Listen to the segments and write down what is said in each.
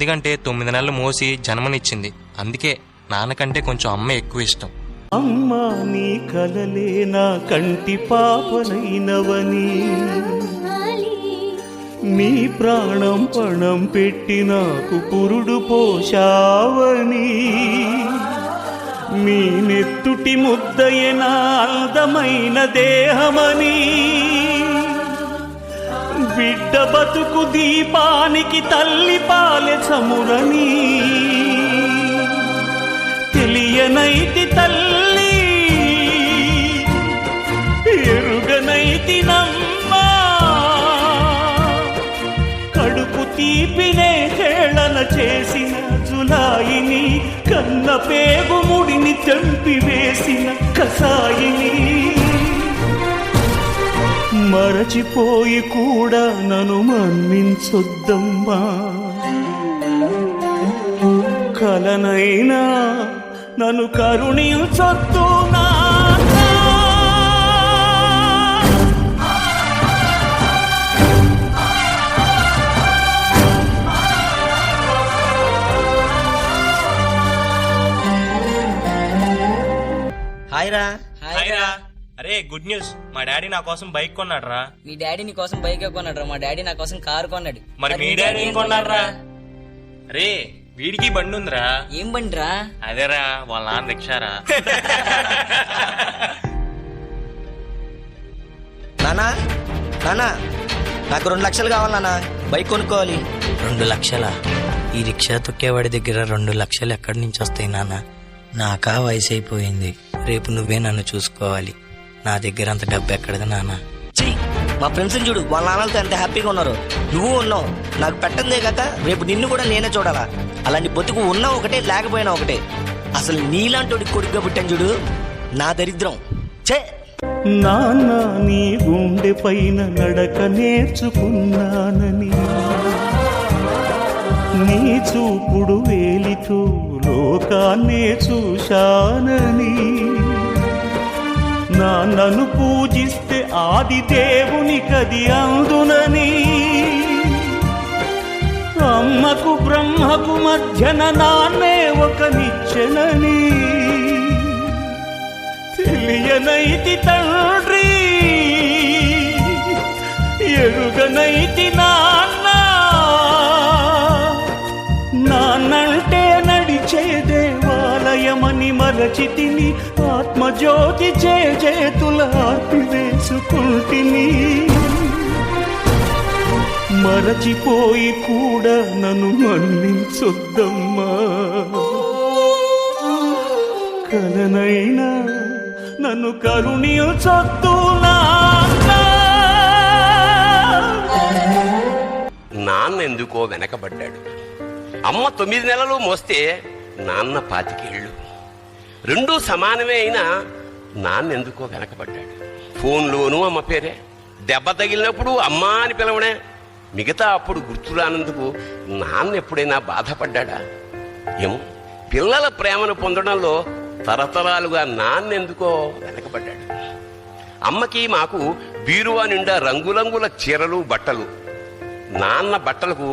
ఎందుకంటే 9 నెలలు మోసి జన్మనిచ్చింది. అందుకే నాన్నకంటే కొంచెం అమ్మ ఎక్కువ ఇష్టం. అమ్మా నీ కలలే నా కంటి పాపనైనవని, నీ ప్రాణం పణం పెట్టి నాకు పురుడు పోశావని, మీ నెత్తుటి ముద్దయే నా అందమైన దేహమని, బిడ్డ బతుకు దీపానికి తల్లి పాలె చమురని తెలియనైతి తల్లి, ఎరుగనైతి నమ్మా, కడుపు తీపినే హేళన చేసిన జులాయిని, కన్న పేగు ముడిని చంపివేసిన కసాయిని, మరచిపోయి కూడా నన్ను మన్నించొద్దమ్మా, కలనైనా నన్ను కరుణించొద్దు నాన్న. హాయ్ రా. అరే గుడ్ న్యూస్, మా డాడీ నా కోసం బైక్ కొన్నాడు రా. మీ డాడీ నీ కోసం బైక్ కొన్నాడు రా, మా డాడీ నా కోసం కారు కొన్నాడు. మరి మీ డాడీ ఏం కొన్నాడు రా? అరే వీడికి బండి ఉందిరా. ఏం బండి రా? అదేరా వాళ్ళ నాన్న రిక్షారా. నానా నానా నాకు 2 లక్షలు కావాలి నాన్న, బైక్ కొనుక్కోవాలి. 2 లక్షలా? ఈ రిక్షా తొక్కేవాడి దగ్గర 2 లక్షలు ఎక్కడి నుంచి వస్తాయి నాన్న? నాకా వయసు అయిపోయింది, రేపు నువ్వే నన్ను చూసుకోవాలి. నా దగ్గర అంత డబ్బు ఎక్కడది నాన్న? మా ఫ్రెండ్స్ చూడు, వాళ్ళ నాన్నలతో ఎంత హ్యాపీగా ఉన్నారు. నువ్వు ఉన్నావు, నాకు పెట్టందే కాక రేపు నిన్ను కూడా నేనే చూడాలా. అలాంటి బతుకు ఉన్నా ఒకటే, లేకపోయినా ఒకటే. అసలు నీలాంటి కొడుకుగా పుట్టాను చూడు, నా దరిద్రం. చే నాన్న నీ గుండె పైన నడక నేర్చుకున్నానని, నీ చూపుడు వేలితో లోకాన్నే చూశానని, నాన్నను పూజిస్తే ఆది దేవునికది అందునని, అమ్మకు బ్రహ్మకు మధ్యన నాన్నే ఒక నిచ్చెనని తెలియనైతి తండ్రి, ఎరుగనైతి నాన్న, నాన్నంటే నడిచే దేవాలయమని మరచితిని, ఆత్మజ్యోతి చేతుల ఆపివేసుకుంటిని, మరచిపోయి కూడా నన్ను మన్నించొద్దమ్మా, కలనైనా నన్ను కరుణించొద్దు నాన్న. నాన్న ఎందుకో వెనకబడ్డాడు. అమ్మ 9 నెలలు మోస్తే నాన్న 25 ఏళ్ళు. రెండూ సమానమే అయినా నాన్న ఎందుకో వెనకబడ్డాడు. ఫోన్లోనూ అమ్మ పేరే, దెబ్బ తగిలినప్పుడు అమ్మా అని పిలవడే. మిగతా అప్పుడు గుర్తురానందుకు నాన్న ఎప్పుడైనా బాధపడ్డా? ఏమో, పిల్లల ప్రేమను పొందడంలో తరతరాలుగా నాన్నెందుకో వెనకబడ్డాడు. అమ్మకి మాకు బీరువా నిండా రంగురంగుల చీరలు బట్టలు, నాన్న బట్టలకు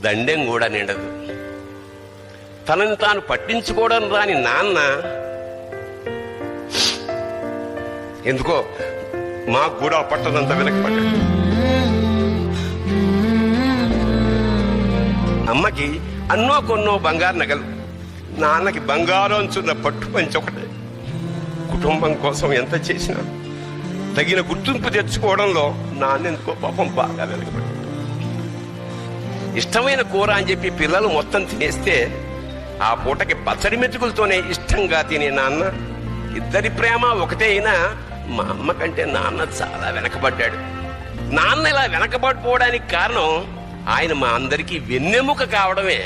దండెం కూడా నిండదు. తనని తాను పట్టించుకోవడం రాని నాన్న ఎందుకో మాకు కూడా పట్టదంతా వెనకబడ్డాడు. అమ్మకి అన్నో కొన్నో బంగారు నగలు, నాన్నకి బంగారు అంచున్న పట్టు పంచి ఒకటే. కుటుంబం కోసం ఎంత చేసినా తగిన గుర్తింపు తెచ్చుకోవడంలో నాన్నెందుకో పాపం బాగా వెనకబడ్డాడు. ఇష్టమైన కూర అని చెప్పి పిల్లలు మొత్తం తినేస్తే ఆ పూటకి పచ్చడి మెతుకులతోనే ఇష్టంగా తినే నాన్న, ఇద్దరి ప్రేమ ఒకటే అయినా మా అమ్మ కంటే నాన్న చాలా వెనకబడ్డాడు. నాన్న ఇలా వెనకబడిపోవడానికి కారణం ఆయన మా అందరికీ వెన్నెముక కావడమే.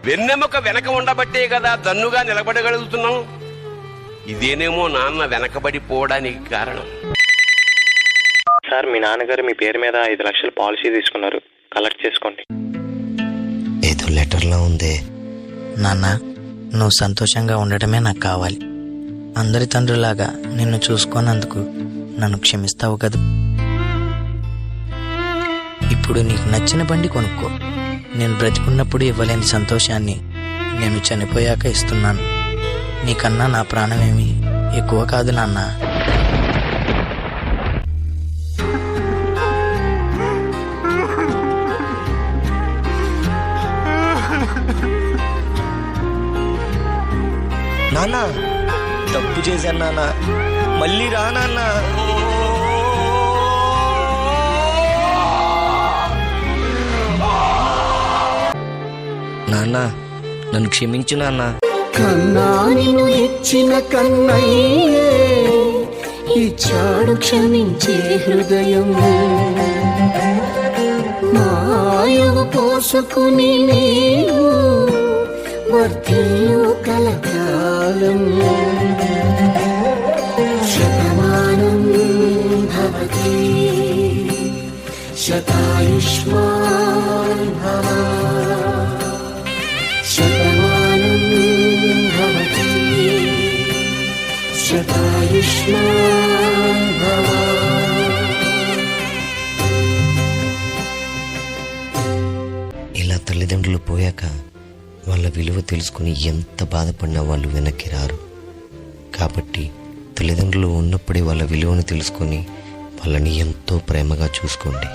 వెన్నెముక వెనక ఉండబట్టే కదా దన్నుగా నిలబడగలుగుతున్నాం. ఇదేనేమో నాన్న వెనకబడిపోవడానికి కారణం. సార్, మీ నాన్నగారు మీ పేరు మీద 5 లక్షల పాలసీ తీసుకున్నారు, కలెక్ట్ చేసుకోండి. ఏదో లెటర్లో ఉందే. నాన్న, నువ్వు సంతోషంగా ఉండటమే నాకు కావాలి. అందరి తండ్రిలాగా నిన్ను చూసుకున్నందుకు నన్ను క్షమిస్తావు కదా. ఇప్పుడు నీకు నచ్చిన బండి కొనుక్కో, నేను బ్రతికున్నప్పుడు ఇవ్వలేని సంతోషాన్ని నేను చనిపోయాక ఇస్తున్నాను. నీకన్నా నా ప్రాణమేమి ఎక్కువ కాదు నాన్న. నాన్న తప్పు చేశాను నాన్న, మళ్ళీ రా నాన్న. నాన్న నన్ను క్షమించు నాన్న. కన్నా నిన్ను ఇచ్చిన కన్నయ్యే ఇచ్చాడు క్షమించే హృదయం. మాయవు పోసుకుని నీవు వర్తిల్లు కలకాలం. శతమానం భవతి శతాయుష్మాన్ భవ. శతమానం భవతి శతాయుష్మాన్ భవ. ఇలా తల్లిదండ్రులు పోయాక వాళ్ళ విలువ తెలుసుకుని ఎంత బాధపడినా వాళ్ళు వెనక్కి రారు. కాబట్టి తల్లిదండ్రులు ఉన్నప్పుడే వాళ్ళ విలువను తెలుసుకొని వాళ్ళని ఎంతో ప్రేమగా చూసుకోండి.